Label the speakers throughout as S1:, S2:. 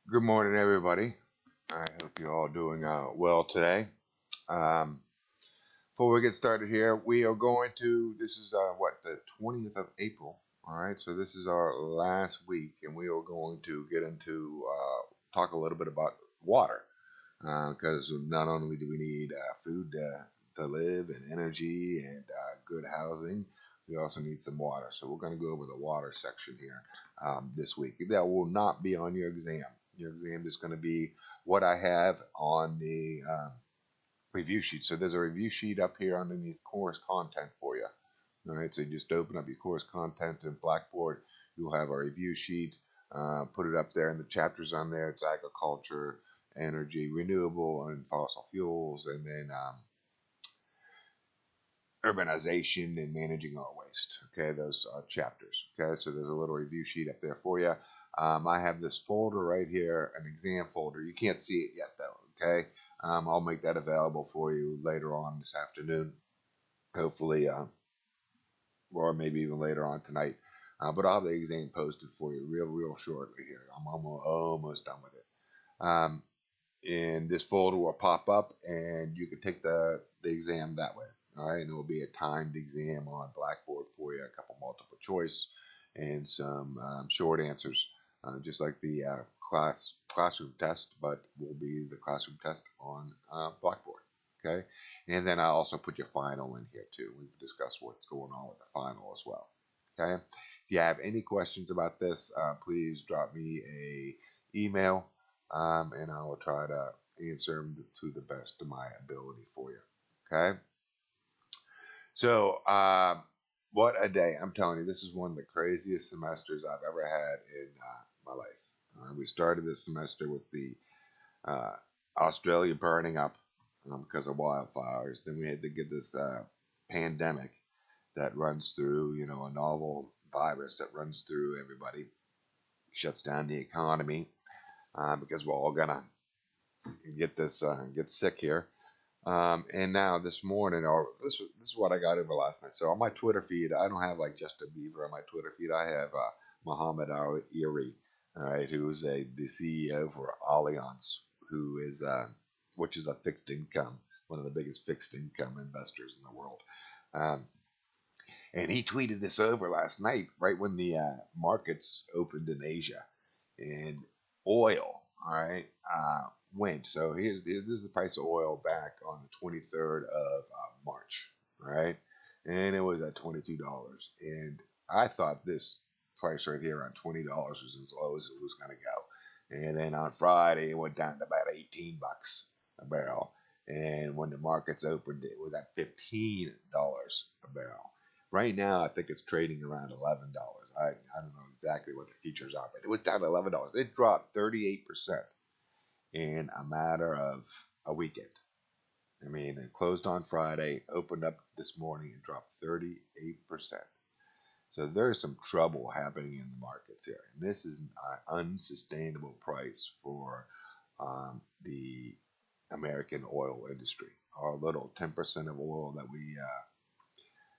S1: Good morning, everybody. I hope you're all doing well today. Um, Before we get started here, we are going to, this is the 20th of April. All right, so this is our last week, and we are going to get into talk a little bit about water. Because not only do we need food to live and energy and good housing, we also need some water. So we're going to go over the water section here this week. That will not be on your exam. Your exam is going to be what I have on the review sheet. So there's a review sheet up here underneath course content for you. All right, so you just open up your course content in Blackboard. You'll have a review sheet. Put it up there, and the chapters on there. It's agriculture, energy, renewable, and fossil fuels, and then urbanization and managing our waste. Okay, those are chapters. Okay, so there's a little review sheet up there for you. I have this folder right here, an exam folder. You can't see it yet, though. Okay, I'll make that available for you later on this afternoon, hopefully, or maybe even later on tonight. But I'll have the exam posted for you real shortly here. I'm almost done with it. Um, and this folder will pop up, and you can take the exam that way. All right, and it will be a timed exam on Blackboard for you, a couple multiple choice, and some short answers, just like the classroom test, but will be the classroom test on Blackboard. Okay, and then I also put your final in here too. We've discussed what's going on with the final as well. Okay, if you have any questions about this, please drop me a email, and I will try to answer them to the best of my ability for you. Okay. So, what a day. I'm telling you, this is one of the craziest semesters I've ever had in my life. We started this semester with the uh, Australia burning up because of wildfires. Then we had to get this pandemic that runs through, a novel virus that runs through everybody, shuts down the economy because we're all going to get sick here. And now this morning, or this is what I got over last night. So on my Twitter feed, I don't have like Justin Bieber on my Twitter feed. I have Muhammad Al Iri, all right, who's the CEO for Allianz, who is which is a fixed income, one of the biggest fixed income investors in the world. Um, and he tweeted this over last night, right when the markets opened in Asia, and oil, all right, went. So this is the price of oil back on the 23rd of March, all right, and it was at $22. And I thought this price right here on $20 was as low as it was going to go. And then on Friday, it went down to about $18 a barrel. And when the markets opened, it was at $15 a barrel. Right now, I think it's trading around $11. I don't know exactly what the futures are, but it was down to $11. It dropped 38% in a matter of a weekend. I mean, it closed on Friday, opened up this morning, and dropped 38%. So there's some trouble happening in the markets here, and this is an unsustainable price for the American oil industry. Our little 10% of oil that we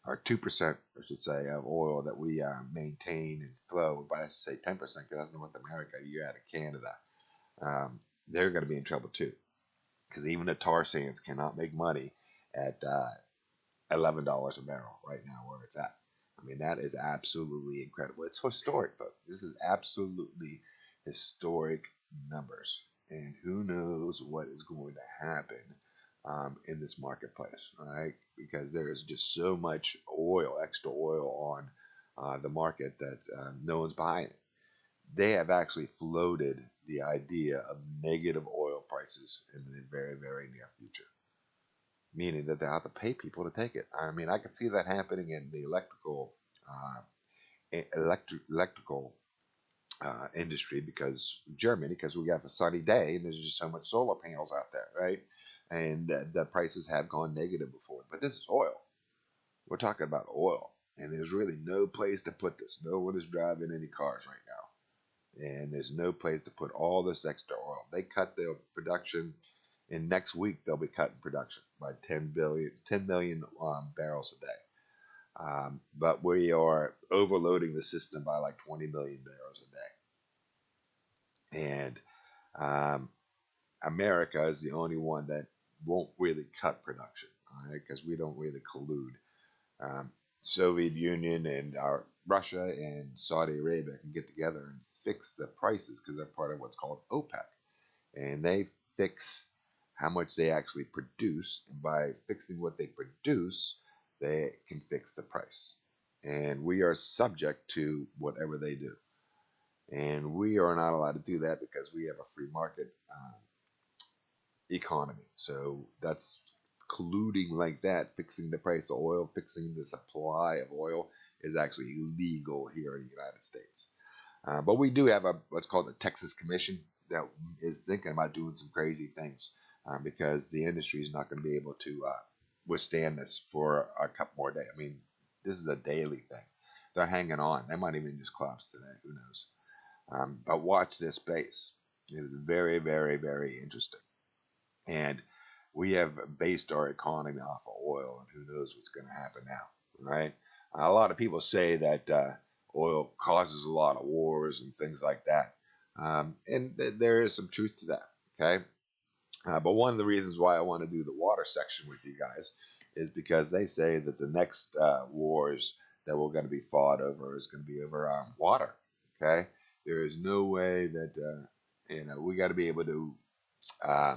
S1: or 2%, I should say, of oil that we maintain and flow. But I should say 10% because that's North America. You're out of Canada. They're going to be in trouble too because even the tar sands cannot make money at $11 a barrel right now where it's at. I mean, that is absolutely incredible. It's historic, though. This is absolutely historic numbers. And who knows what is going to happen in this marketplace, all right? Because there is just so much oil, extra oil on the market that no one's buying it. They have actually floated the idea of negative oil prices in the very near future, meaning that they have to pay people to take it. I mean, I could see that happening in the electrical industry because Germany, because we have a sunny day and there's just so much solar panels out there, right? And the prices have gone negative before. But this is oil. We're talking about oil, and there's really no place to put this. No one is driving any cars right now, and there's no place to put all this extra oil. They cut their production, and next week they'll be cutting production by 10 million barrels a day. But we are overloading the system by like 20 million barrels a day. And Um, America is the only one that won't really cut production, all right, because we don't really collude. Um, Soviet Union and our Russia and Saudi Arabia can get together and fix the prices because they're part of what's called OPEC, and they fix how much they actually produce, and by fixing what they produce, they can fix the price. And we are subject to whatever they do, and we are not allowed to do that because we have a free market economy. So that's colluding like that, fixing the price of oil, fixing the supply of oil is actually illegal here in the United States. But we do have a what's called the Texas Commission that is thinking about doing some crazy things because the industry is not going to be able to withstand this for a couple more days. I mean, this is a daily thing. They're hanging on. They might even just collapse today. Who knows? But watch this space. It is very, very, very interesting. And we have based our economy off of oil, and who knows what's going to happen now, right? A lot of people say that oil causes a lot of wars and things like that, and there is some truth to that. Okay, but one of the reasons why I want to do the water section with you guys is because they say that the next wars that we're going to be fought over is going to be over water. Okay, there is no way that we got to be able to. Uh,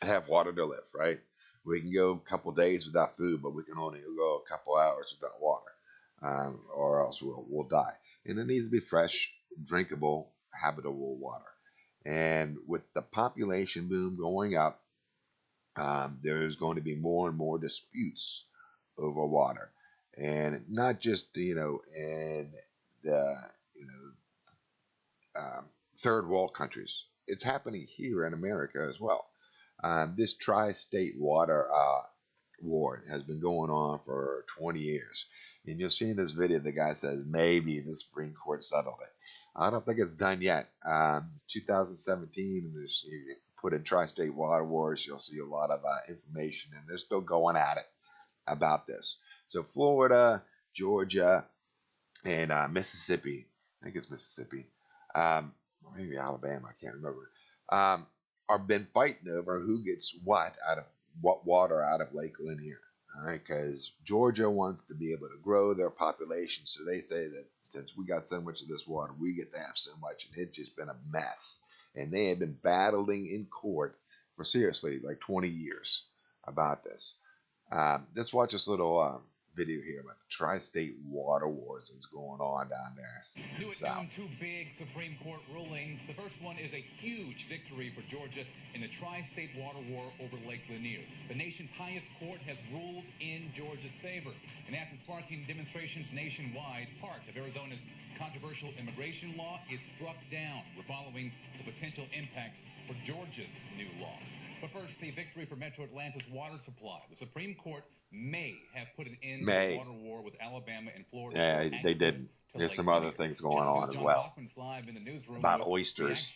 S1: have water to live, right? We can go a couple days without food, but we can only go a couple hours without water, or else we'll die. And it needs to be fresh, drinkable, habitable water. And with the population boom going up, there's going to be more and more disputes over water, and not just in the you know third world countries. It's happening here in America as well. This tri-state water war has been going on for 20 years. And you'll see in this video, the guy says maybe the Supreme Court settled it. I don't think it's done yet. It's 2017, and you put in tri-state water wars, you'll see a lot of information, and they're still going at it about this. So Florida, Georgia, and Mississippi, I think it's Mississippi, maybe Alabama, I can't remember, are been fighting over who gets what out of what water out of Lake Lanier. All right, because Georgia wants to be able to grow their population, so they say that since we got so much of this water, we get to have so much, and it's just been a mess. And they have been battling in court for seriously like 20 years about this. Let's watch this little video here about the tri-state water wars that's going on down there in the South.
S2: Two big Supreme Court rulings. The first one is a huge victory for Georgia in the tri-state water war over Lake Lanier. The nation's highest court has ruled in Georgia's favor, and after sparking demonstrations nationwide, part of Arizona's controversial immigration law is struck down, following the potential impact for Georgia's new law. But first, the victory for Metro Atlanta's water supply. The Supreme Court may have put an end to the water war with Alabama and Florida.
S1: Yeah, they didn't. There's some other things going on as well about oysters,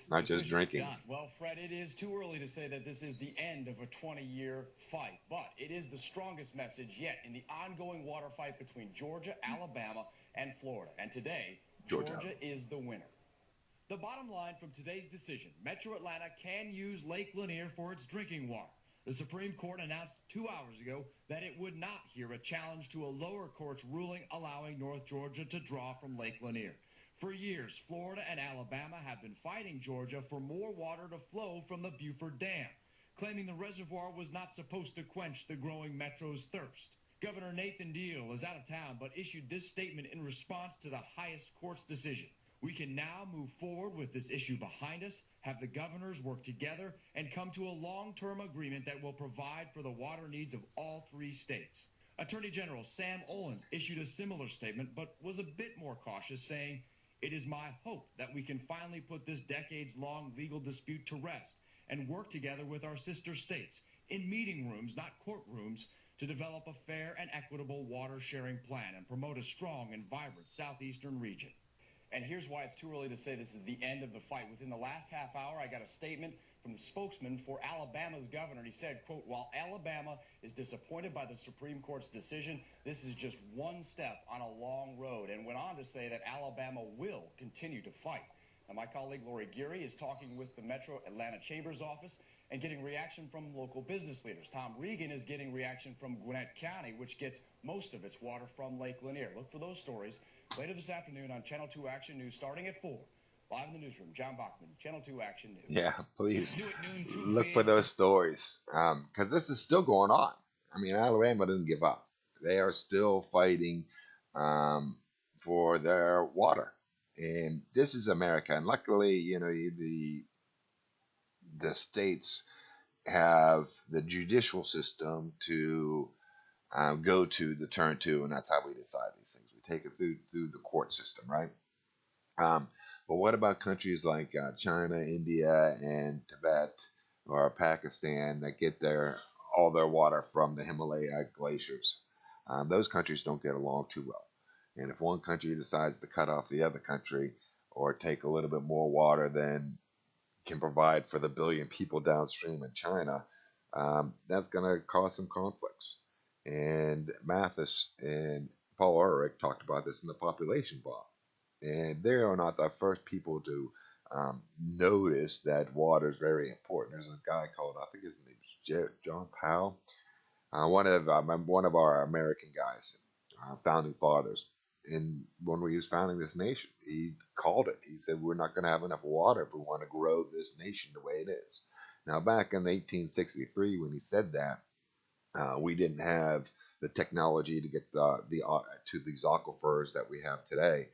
S1: not just drinking.
S3: Well, Fred, it is too early to say that this is the end of a 20-year fight, but it is the strongest message yet in the ongoing water fight between Georgia, Alabama, and Florida. And today, Georgia is the winner. The bottom line from today's decision, Metro Atlanta can use Lake Lanier for its drinking water. The Supreme Court announced 2 hours ago that it would not hear a challenge to a lower court's ruling allowing North Georgia to draw from Lake Lanier. For years, Florida and Alabama have been fighting Georgia for more water to flow from the Buford Dam, claiming the reservoir was not supposed to quench the growing Metro's thirst. Governor Nathan Deal is out of town but issued this statement in response to the highest court's decision. We can now move forward with this issue behind us, have the governors work together, and come to a long-term agreement that will provide for the water needs of all three states. Attorney General Sam Olens issued a similar statement, but was a bit more cautious, saying, "It is my hope that we can finally put this decades-long legal dispute to rest and work together with our sister states in meeting rooms, not courtrooms, to develop a fair and equitable water-sharing plan and promote a strong and vibrant southeastern region." And here's why it's too early to say this is the end of the fight. Within the last half hour, I got a statement from the spokesman for Alabama's governor. He said, quote, "While Alabama is disappointed by the Supreme Court's decision, this is just one step on a long road," and went on to say that Alabama will continue to fight. Now, my colleague Lori Geary is talking with the Metro Atlanta Chamber's office and getting reaction from local business leaders. Tom Regan is getting reaction from Gwinnett County, which gets most of its water from Lake Lanier. Look for those stories later this afternoon on Channel 2 Action News starting at 4. Live in the newsroom, John Bachman, Channel 2 Action News.
S1: Yeah, please
S2: New at noon, 2
S1: look for
S2: p.m.
S1: those stories because this is still going on. I mean, Alabama didn't give up. They are still fighting for their water, and this is America. And luckily, the states have the judicial system to go to turn to, and that's how we decide these things. We take it through the court system, right? But what about countries like China, India, and Tibet or Pakistan that get all their water from the Himalaya glaciers? Those countries don't get along too well. And if one country decides to cut off the other country or take a little bit more water than can provide for the billion people downstream in China, that's going to cause some conflicts. And Mathis and Paul Ehrlich talked about this in the population bomb. And they are not the first people to notice that water is very important. There's a guy called, I think his name is John Powell, one of our American guys, founding fathers. And when we was founding this nation, he called it. He said, we're not going to have enough water if we want to grow this nation the way it is. Now, back in 1863, when he said that, we didn't have the technology to get to these aquifers that we have today,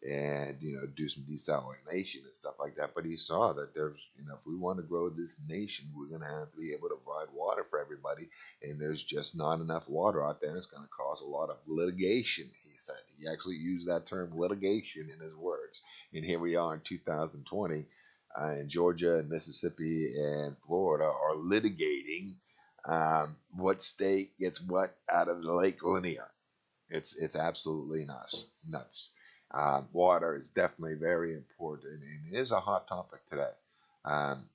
S1: and do some desalination and stuff like that. But he saw that there's if we want to grow this nation, we're going to have to be able to provide water for everybody, and there's just not enough water out there. It's going to cause a lot of litigation. He said he actually used that term litigation in his words. And here we are in 2020, and Georgia and Mississippi and Florida are litigating what state gets what out of the Lake Lanier. It's absolutely nuts. Water is definitely very important, and it is a hot topic today. Um,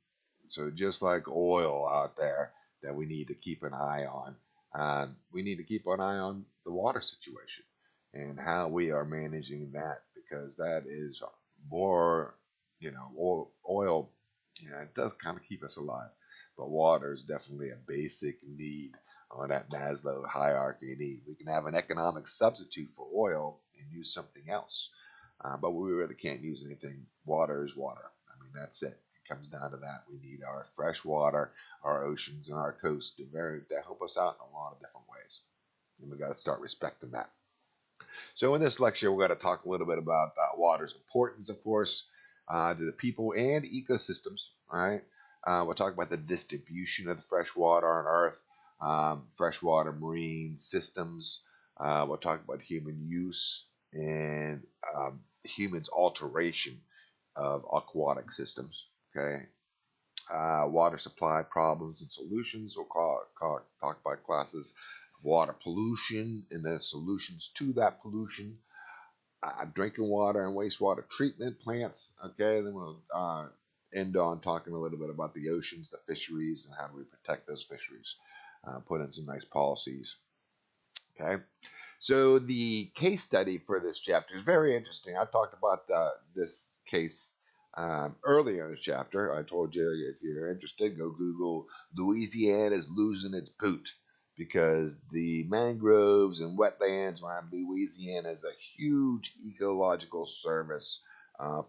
S1: so just like oil out there that we need to keep an eye on, we need to keep an eye on the water situation and how we are managing that, because that is more, oil, it does kind of keep us alive, but water is definitely a basic need on that Maslow hierarchy need. We can have an economic substitute for oil and use something else, but we really can't use anything. Water is water. I mean, that's it. It comes down to that. We need our fresh water, our oceans, and our coast to help us out in a lot of different ways, and we got to start respecting that. So in this lecture, we're going to talk a little bit about water's importance, of course, to the people and ecosystems. All right. We'll talk about the distribution of the fresh water on Earth, freshwater marine systems. We'll talk about human use and humans' alteration of aquatic systems. Okay. Water supply problems and solutions. We'll talk about classes of water pollution and the solutions to that pollution. Drinking water and wastewater treatment plants. Okay. Then we'll end on talking a little bit about the oceans, the fisheries, and how do we protect those fisheries. Put in some nice policies. Okay. So the case study for this chapter is very interesting. I talked about this case earlier in the chapter. I told you if you're interested, go Google Louisiana's losing its boot, because the mangroves and wetlands around Louisiana is a huge ecological service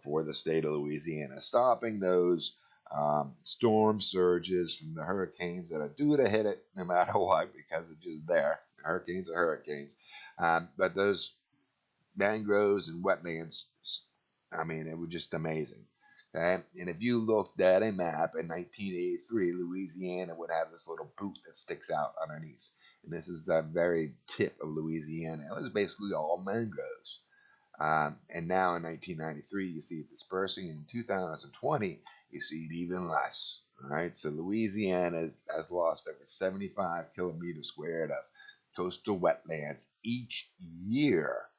S1: for the state of Louisiana, stopping those storm surges from the hurricanes that are due to hit it no matter what, because it's just there. Hurricanes are hurricanes. But those mangroves and wetlands, I mean, it was just amazing. Okay? And if you looked at a map in 1983, Louisiana would have this little boot that sticks out underneath. And this is the very tip of Louisiana. It was basically all mangroves. And now in 1993, you see it dispersing. In 2020, you see it even less. All right, so Louisiana has lost over 75 kilometers squared of coastal wetlands each year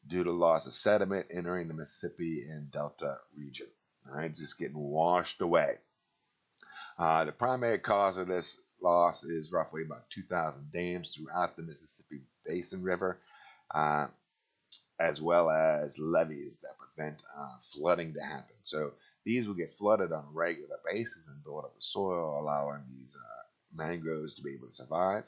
S1: due to loss of sediment entering the Mississippi and Delta region. All right, just getting washed away. The primary cause of this loss is roughly about 2,000 dams throughout the Mississippi Basin River. as well as levees that prevent flooding to happen. So these will get flooded on a regular basis and build up the soil, allowing these mangroves to be able to survive.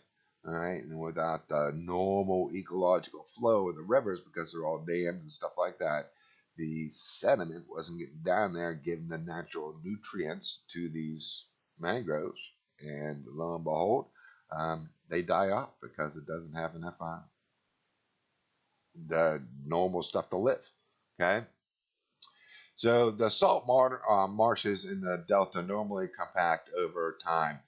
S1: All right, and without the normal ecological flow of the rivers, because they're all dams and stuff like that, the sediment wasn't getting down there, giving the natural nutrients to these mangroves, and lo and behold, they die off because it doesn't have enough the normal stuff to live. Okay, so the salt marshes in the delta normally compact over time,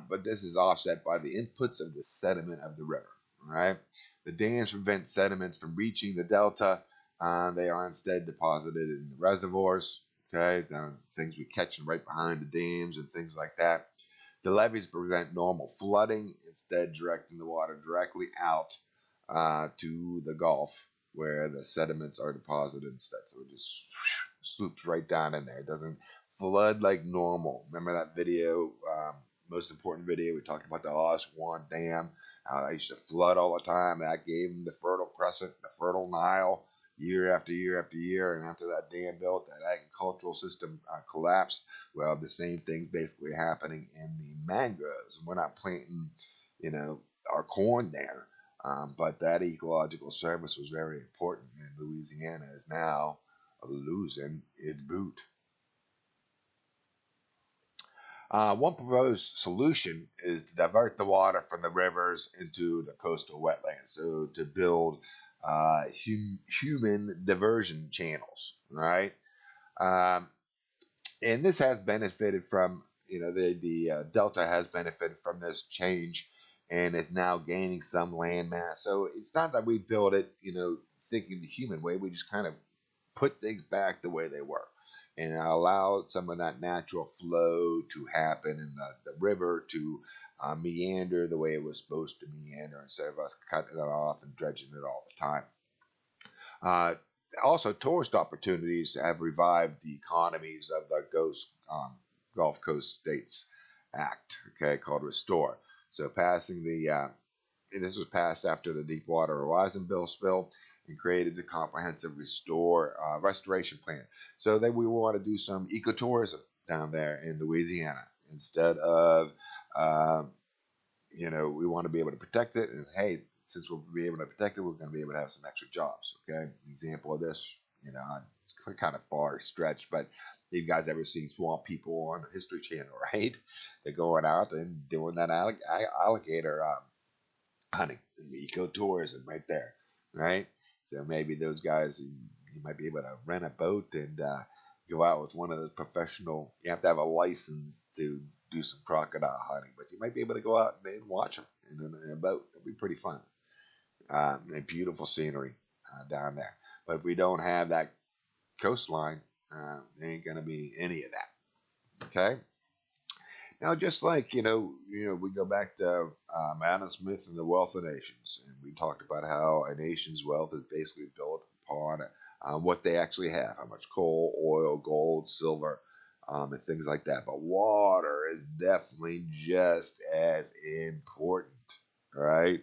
S1: but this is offset by the inputs of the sediment of the river. Right, the dams prevent sediments from reaching the delta. They are instead deposited in the reservoirs. Okay, things we catch right behind the dams and things like that. The levees prevent normal flooding, instead directing the water directly out to the Gulf where the sediments are deposited instead. So it just swoops right down in there. It doesn't flood like normal. Remember that video, most important video, we talked about the Aswan Dam, how they used to flood all the time. That gave them the Fertile Crescent, the Fertile Nile, year after year after year. And after that dam built, that agricultural system collapsed. Well, the same thing's basically happening in the mangroves. And we're not planting, our corn there. But that ecological service was very important, and Louisiana is now losing its boot. One proposed solution is to divert the water from the rivers into the coastal wetlands, so to build human diversion channels, right? And this has benefited from, the Delta has benefited from this change and is now gaining some land mass. So it's not that we build it, thinking the human way. We just kind of put things back the way they were and allowed some of that natural flow to happen and the river to meander the way it was supposed to meander instead of us cutting it off and dredging it all the time. Also, tourist opportunities have revived the economies of the Gulf Coast States Act, okay, called Restore. So passing and this was passed after the Deepwater Horizon bill spill and created the comprehensive restoration plan. So that we want to do some ecotourism down there in Louisiana instead of, we want to be able to protect it. And hey, since we'll be able to protect it, we're going to be able to have some extra jobs. Okay, an example of this, it's kind of far stretched, but you guys ever seen Swamp People on the History Channel, right? They're going out and doing that alligator hunting, ecotourism right there, right? So maybe those guys, you might be able to rent a boat and go out with one of those professional. You have to have a license to do some crocodile hunting, but you might be able to go out and watch them in a boat. It'd be pretty fun. And beautiful scenery down there. But if we don't have that coastline, there ain't gonna be any of that. Okay. Now, just like we go back to Adam Smith and the Wealth of Nations, and we talked about how a nation's wealth is basically built upon what they actually have, how much coal, oil, gold, silver, and things like that. But water is definitely just as important, right?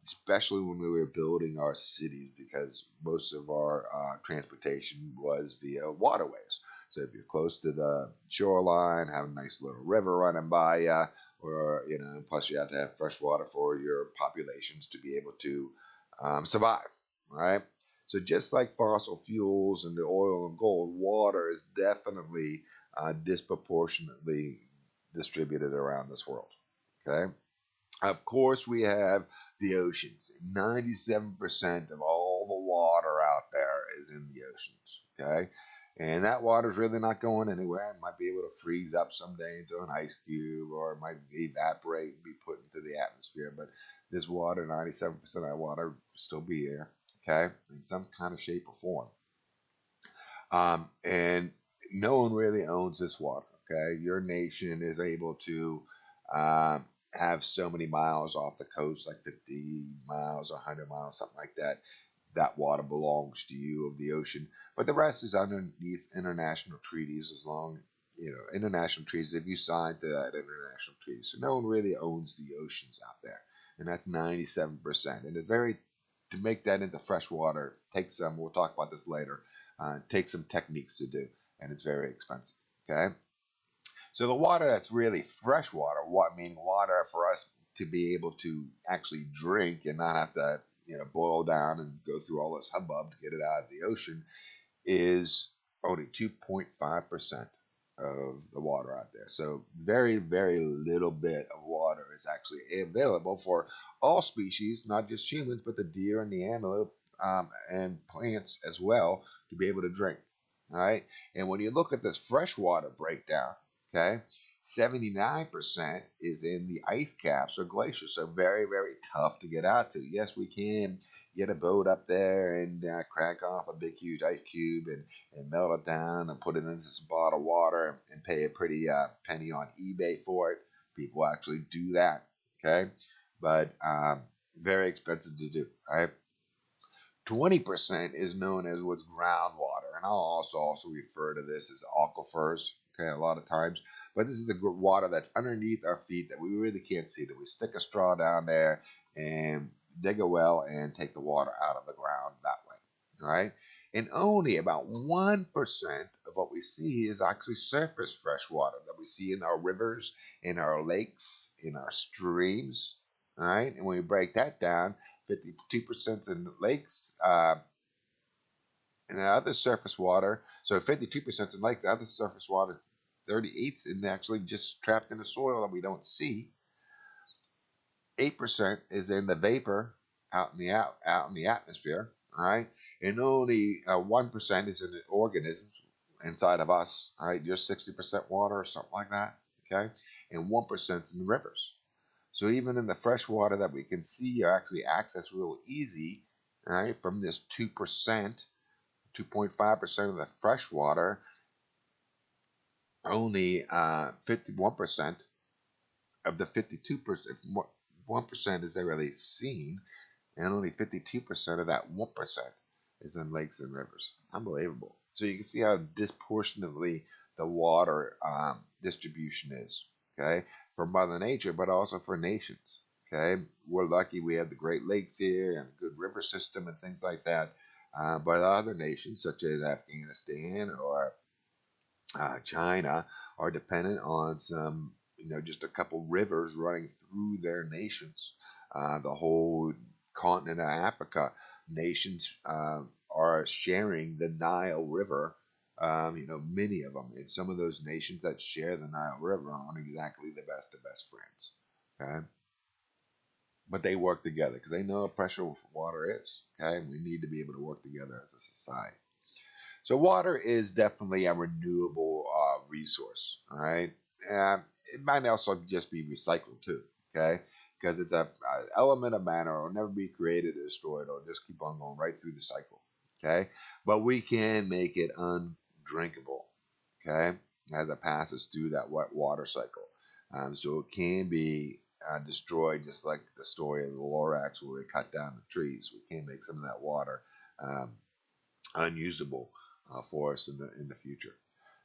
S1: Especially when we were building our cities, because most of our transportation was via waterways. So if you're close to the shoreline, have a nice little river running by you, or plus you have to have fresh water for your populations to be able to survive, right? So just like fossil fuels and the oil and gold, water is definitely disproportionately distributed around this world. Okay. Of course, we have the oceans. 97% of all the water out there is in the oceans. Okay. And that water is really not going anywhere. It might be able to freeze up someday into an ice cube, or it might evaporate and be put into the atmosphere. But this water, 97% of that water, will still be here, okay, in some kind of shape or form. And no one really owns this water, okay? Your nation is able to have so many miles off the coast, like 50 miles, 100 miles, something like that. That water belongs to you of the ocean, but the rest is underneath international treaties. As long, international treaties, if you sign to that international treaty. So no one really owns the oceans out there, and that's 97%. And it's very to make that into fresh water takes some. We'll talk about this later. Takes some techniques to do, and it's very expensive. Okay. So the water that's really fresh water, meaning water for us to be able to actually drink and not have to, boil down and go through all this hubbub to get it out of the ocean, is only 2.5% of the water out there. So very, very little bit of water is actually available for all species, not just humans, but the deer and the antelope and plants as well to be able to drink. All right. And when you look at this freshwater breakdown, okay, 79% is in the ice caps or glaciers. So very, very tough to get out to. Yes, we can get a boat up there and crack off a big, huge ice cube and melt it down and put it into some bottled water and pay a pretty penny on eBay for it. People actually do that. Okay. But very expensive to do. Right. 20% is known as what's groundwater, and I'll also refer to this as aquifers. Okay, a lot of times, but this is the water that's underneath our feet that we really can't see. That we stick a straw down there and dig a well and take the water out of the ground that way. All right, and only about 1% of what we see is actually surface fresh water that we see in our rivers, in our lakes, in our streams. All right, and when we break that down, 52% in lakes, and the other surface water. So 52% in lakes, the other surface water, 38's in actually just trapped in the soil that we don't see. 8% is in the vapor out in the atmosphere. All right, and only 1% is in the organisms inside of us. All right, you're 60% water or something like that. Okay, and 1% in the rivers. So even in the fresh water that we can see or actually access real easy, all right, from this 2%, 2.5% of the fresh water, only 51% of the 52%, 1% is already seen, and only 52% of that 1% is in lakes and rivers. Unbelievable. So you can see how disproportionately the water distribution is. Okay, for Mother Nature, but also for nations. Okay, we're lucky we have the Great Lakes here and a good river system and things like that. But other nations, such as Afghanistan or China, are dependent on some, just a couple rivers running through their nations. The whole continent of Africa, nations are sharing the Nile River. Many of them, and some of those nations that share the Nile River aren't exactly the best of best friends. Okay, but they work together because they know how precious water is. Okay, and we need to be able to work together as a society. So water is definitely a renewable resource. All right, and it might also just be recycled too. Okay, because it's a element of matter. It'll never be created or destroyed. It'll just keep on going right through the cycle. Okay, but we can make it undrinkable. Okay, as it passes through that wet water cycle. So it can be destroyed, just like the story of the Lorax, where we cut down the trees. We can make some of that water unusable for us in the future.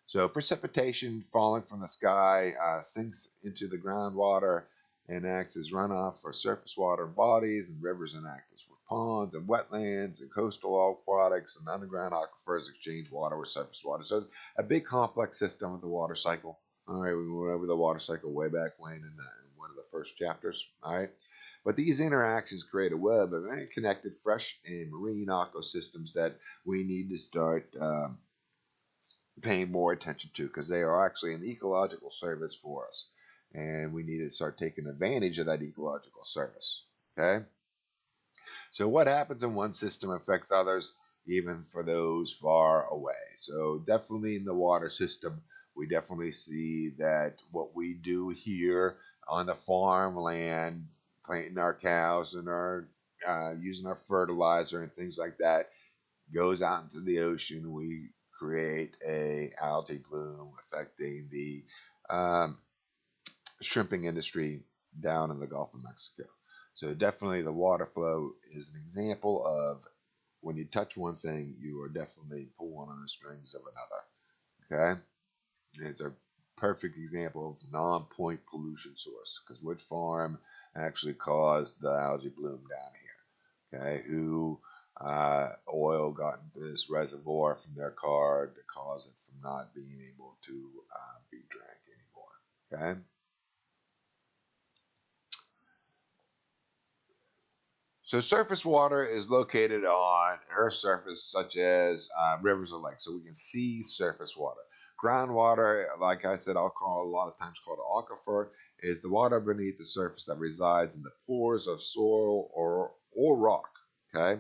S1: So precipitation falling from the sky sinks into the groundwater and acts as runoff for surface water bodies, and rivers and act as with ponds and wetlands and coastal aquatics and underground aquifers exchange water with surface water. So a big complex system of the water cycle. All right, we went over the water cycle way back when in one of the first chapters. All right, but these interactions create a web of very connected fresh and marine ecosystems that we need to start paying more attention to, because they are actually an ecological service for us, and we need to start taking advantage of that ecological service. Okay, so what happens in one system affects others, even for those far away. So definitely in the water system, we definitely see that what we do here on the farmland, planting our cows and our using our fertilizer and things like that, goes out into the ocean. We create a algae bloom affecting the shrimping industry down in the Gulf of Mexico. So definitely the water flow is an example of when you touch one thing, you are definitely pulling on the strings of another. Okay? It's a perfect example of non-point pollution source, because which farm actually caused the algae bloom down here? okay, who oil got into this reservoir from their car to cause it from not being able to be drank anymore. Okay. So surface water is located on Earth's surface, such as rivers or lakes. So we can see surface water. Groundwater, like I said, I'll call a lot of times called an aquifer, is the water beneath the surface that resides in the pores of soil or rock. Okay,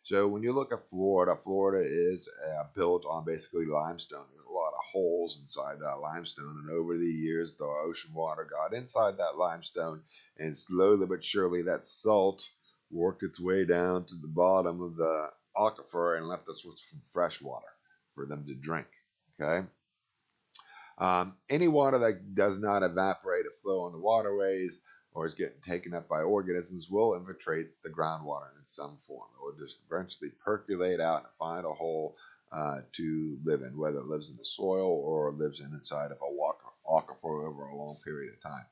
S1: so when you look at Florida, Florida is built on basically limestone. There's a lot of holes inside that limestone, and over the years, the ocean water got inside that limestone, and slowly but surely, that salt worked its way down to the bottom of the aquifer and left us with some fresh water for them to drink. Okay. Any water that does not evaporate or flow on the waterways or is getting taken up by organisms will infiltrate the groundwater in some form. It will just eventually percolate out and find a hole to live in, whether it lives in the soil or lives inside of a aquifer over a long period of time.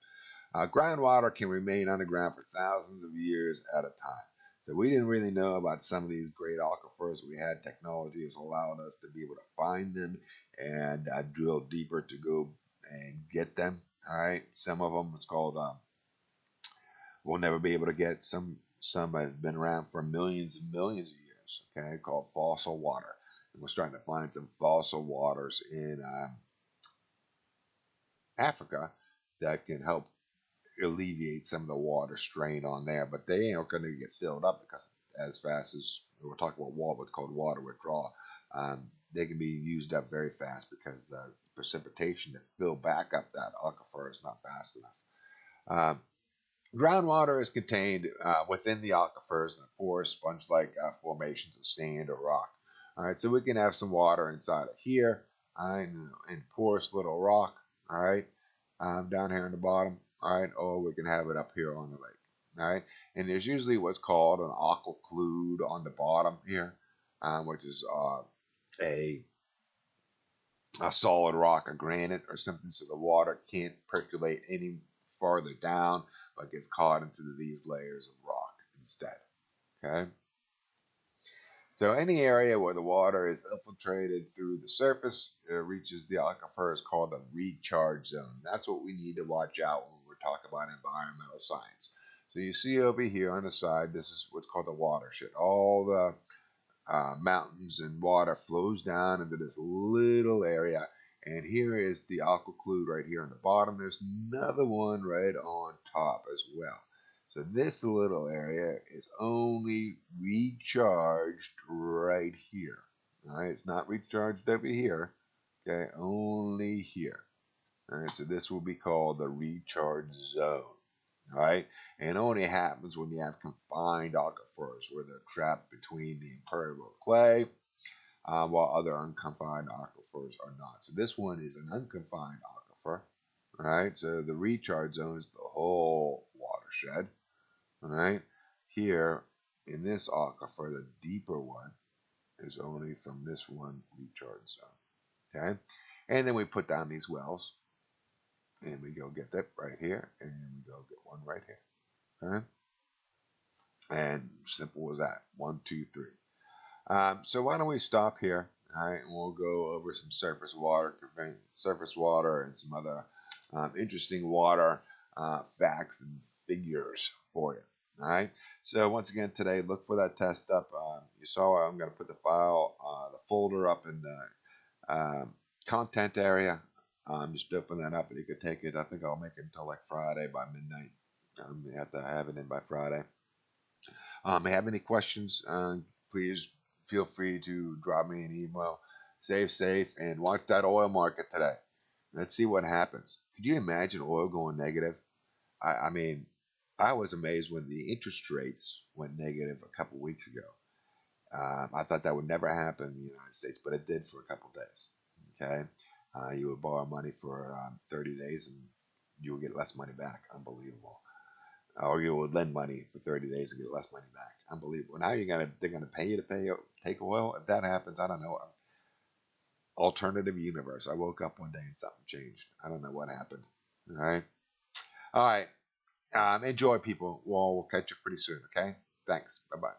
S1: Groundwater can remain underground for thousands of years at a time. So we didn't really know about some of these great aquifers. We had technology that's allowed us to be able to find them and drill deeper to go and get them. All right, some of them it's called we'll never be able to get. Some have been around for millions and millions of years. Okay, called fossil water, and we're starting to find some fossil waters in Africa that can help alleviate some of the water strain on there, but they ain't going to get filled up because as fast as we're talking about what's called water withdrawal, they can be used up very fast because the precipitation to fill back up that aquifer is not fast enough. Groundwater is contained within the aquifers and porous sponge-like formations of sand or rock. All right, so we can have some water inside of here, in porous little rock. All right, down here on the bottom. All right, or we can have it up here on the lake. All right, and there's usually what's called an aquiclude on the bottom here, which is a solid rock, a granite or something, so the water can't percolate any farther down, but gets caught into these layers of rock instead. Okay. So any area where the water is infiltrated through the surface, reaches the aquifer is called the recharge zone. That's what we need to watch out when we're talking about environmental science. So you see over here on the side, this is what's called the watershed. All the mountains and water flows down into this little area. And here is the aquiclude right here on the bottom. There's another one right on top as well. So this little area is only recharged right here. All right, it's not recharged over here. Okay, only here. All right, so this will be called the recharge zone. All right, and it only happens when you have confined aquifers where they're trapped between the impermeable clay, while other unconfined aquifers are not. So this one is an unconfined aquifer. All right, so the recharge zone is the whole watershed. All right, here in this aquifer, the deeper one is only from this one recharge zone. Okay, and then we put down these wells, and we go get that right here, and we go get one right here. Okay, and simple as that. 1, 2, 3. So why don't we stop here? All right, and we'll go over some surface water and some other interesting water facts and figures for you. All right. So once again today, look for that test up. You saw I'm going to put the file, the folder up in the content area. Just open that up and you can take it. I think I'll make it until like Friday by midnight. You have to have it in by Friday. If you have any questions, please feel free to drop me an email. Stay safe and watch that oil market today. Let's see what happens. Could you imagine oil going negative? I mean, I was amazed when the interest rates went negative a couple weeks ago. I thought that would never happen in the United States, but it did for a couple days. Okay, you would borrow money for 30 days and you would get less money back. Unbelievable. Or you would lend money for 30 days and get less money back. Unbelievable. Now they're gonna pay you to take oil. If that happens, I don't know. Alternative universe. I woke up one day and something changed. I don't know what happened. All right. All right. Enjoy, people. We'll catch you pretty soon, okay? Thanks. Bye-bye.